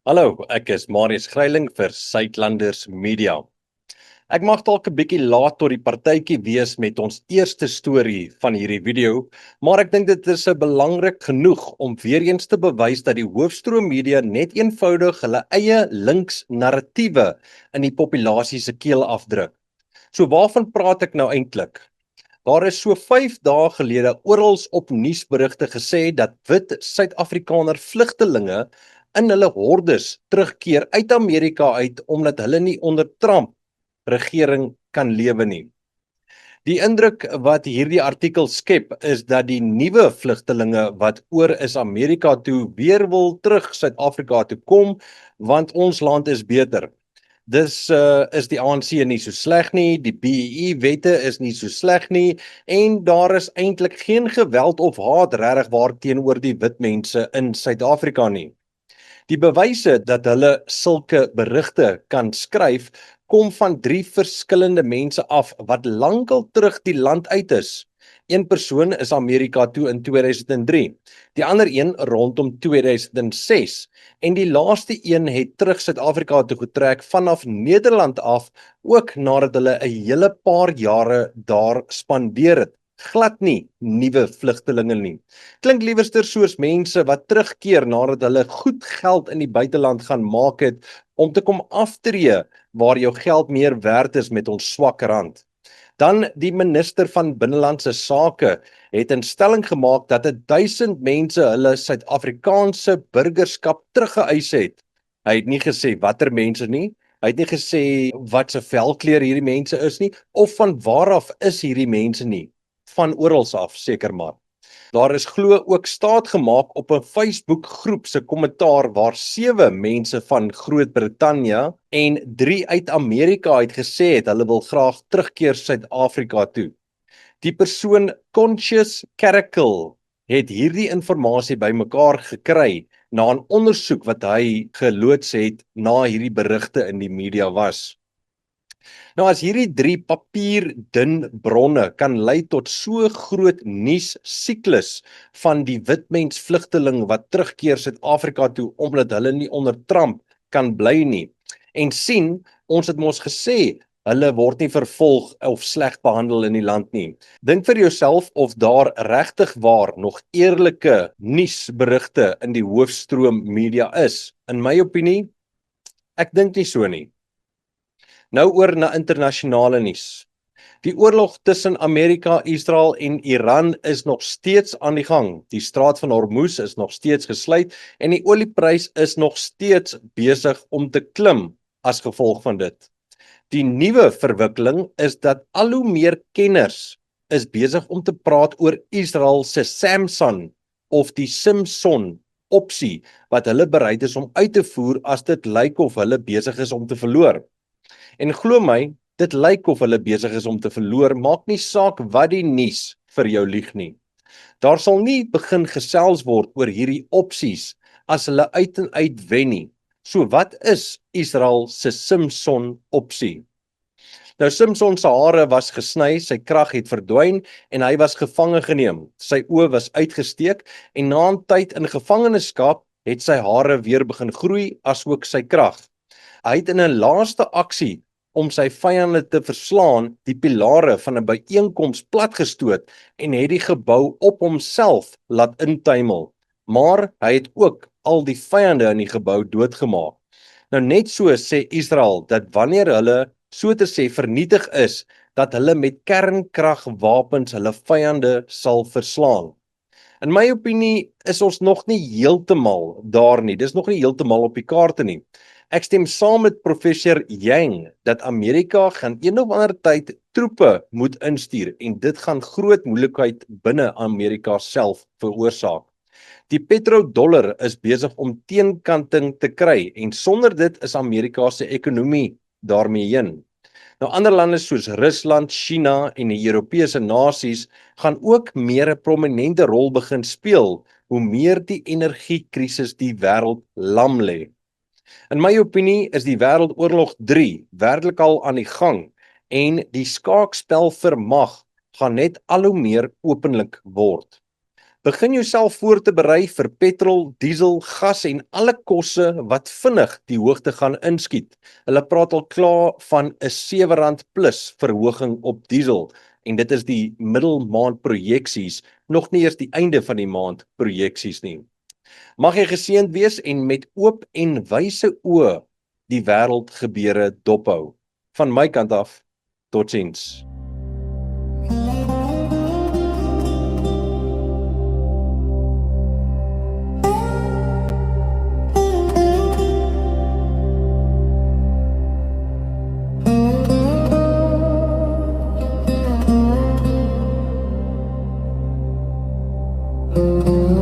Hallo, ek is Marius Greiling vir Suidlanders Media. Ek mag dalk 'n bietjie laat tot die partytjie wees met ons eerste storie van hierdie video, maar ek dink dit is belangrik genoeg om weer eens te bewys dat die hoofstroom media net eenvoudig hulle eie links narratiewe in die populasie se keel afdruk. So waarvan praat ek nou eintlik? Daar is so 5 dae gelede oral op nuusberigte gesê dat wit Suid-Afrikaner vlugtelinge in hulle hordes terugkeer uit Amerika uit omdat hulle nie onder Trump regering kan lewe nie. Die indruk wat hierdie artikel skep is dat die nuwe vlugtelinge wat oor is Amerika toe weer wil terug Suid-Afrika toe kom want ons land is beter. Dis is die ANC nie so sleg nie, die BEE wette is nie so sleg nie en daar is eintlik geen geweld of haat regtig waar teenoor die wit mense in Suid-Afrika nie. Die bewyse dat hulle sulke berigte kan skryf, kom van 3 verskillende mense af wat lankal terug die land uit is. Een persoon is Amerika toe in 2003, die ander een rondom 2006 en die laaste een het terug Suid-Afrika toe getrek vanaf Nederland af, ook nadat hulle 'n hele paar jare daar spandeer het. Glad nie nuwe vlugtelinge nie. Klink liewerster soos mense wat terugkeer nadat hulle goed geld in die buiteland gaan maak het om te kom aftree waar jou geld meer werd is met ons swak rand. Dan die minister van Binnelandse Sake het 'n stelling gemaak dat 1000 mense hulle Suid-Afrikaanse burgerskap teruggeëis het. Hy het nie gesê watter mense nie. Hy het nie gesê wat se velkleur hierdie mense is nie of van waar af is hierdie mense nie. Van oral af seker maar. Daar is glo ook staat gemaak op 'n Facebook groep se kommentaar waar 7 mense van Groot-Brittanje en 3 uit Amerika het gesê het hulle wil graag terugkeer Suid-Afrika toe. Die persoon Conscious Caracal het hierdie inligting bymekaar gekry na 'n ondersoek wat hy geloods het na hierdie berigte in die media was. Nou as hierdie 3 papierdun bronne kan lei tot so groot nuus siklus van die wit mens vlugteling wat terugkeer Suid-Afrika toe omdat hulle nie onder Trump kan bly nie. En sien, ons het mos gesê hulle word nie vervolg of sleg behandel in die land nie. Dink vir jouself of daar regtig waar nog eerlike nuusberigte in die hoofstroom media is. In my opinie, ek dink nie so nie. Nou oor na internasionale nuus. Die oorlog tussen Amerika, Israel en Iran is nog steeds aan die gang. Die straat van Hormuz is nog steeds gesluit en die olieprys is nog steeds besig om te klim as gevolg van dit. Die nuwe verwikkeling is dat al hoe meer kenners is besig om te praat oor Israel se Samson of die Simpson opsie wat hulle bereid is om uit te voer as dit lyk of hulle besig is om te verloor. En glo my, dit lyk of hulle besig is om te verloor, maak nie saak wat die nuus vir jou lieg nie. Daar sal nie begin gesels word oor hierdie opsies as hulle uit en uit wen nie. So wat is Israel se Simpson opsie? Nou Simpson se hare was gesny, sy krag het verdwyn en hy was gevange geneem. Sy oë was uitgesteek en na 'n tyd in gevangenskap het sy hare weer begin groei asook sy krag. Hy het in 'n laaste aksie om sy vyande te verslaan, die pilare van 'n byeenkoms platgestoot en het die gebou op homself laat intuimel. Maar hy het ook al die vyande in die gebou doodgemaak. Nou net so sê Israel dat wanneer hulle so te sê vernietig is, dat hulle met kernkragwapens hulle vyande sal verslaan. In my opinie is ons nog nie heeltemal daar nie. Dis nog nie heeltemal op die kaarte nie. Ek stem saam met professor Yang dat Amerika gaan een of ander tyd troepe moet instuur en dit gaan groot moeilikheid binne Amerika self veroorsaak. Die petrodollar is besig om teenkanting te kry en sonder dit is Amerika se ekonomie daarmee heen. Nou ander lande soos Rusland, China en die Europese nasies gaan ook meer 'n prominente rol begin speel hoe meer die energiekrisis die wêreld lam lê. In my opinie is die Wêreldoorlog 3 werklik al aan die gang en die skaakspel vir mag gaan net al hoe meer openlik word. Begin jouself voor te berei vir petrol, diesel, gas en alle kosse wat vinnig die hoogte gaan inskiet. Hulle praat al klaar van 'n R7 plus verhoging op diesel en dit is die middelmaand projeksies, nog nie eers die einde van die maand projeksies nie. Mag jy geseënd wees en met oop en wyse oë die wêreldgebeure dophou. Van my kant af, totsiens. Thank you.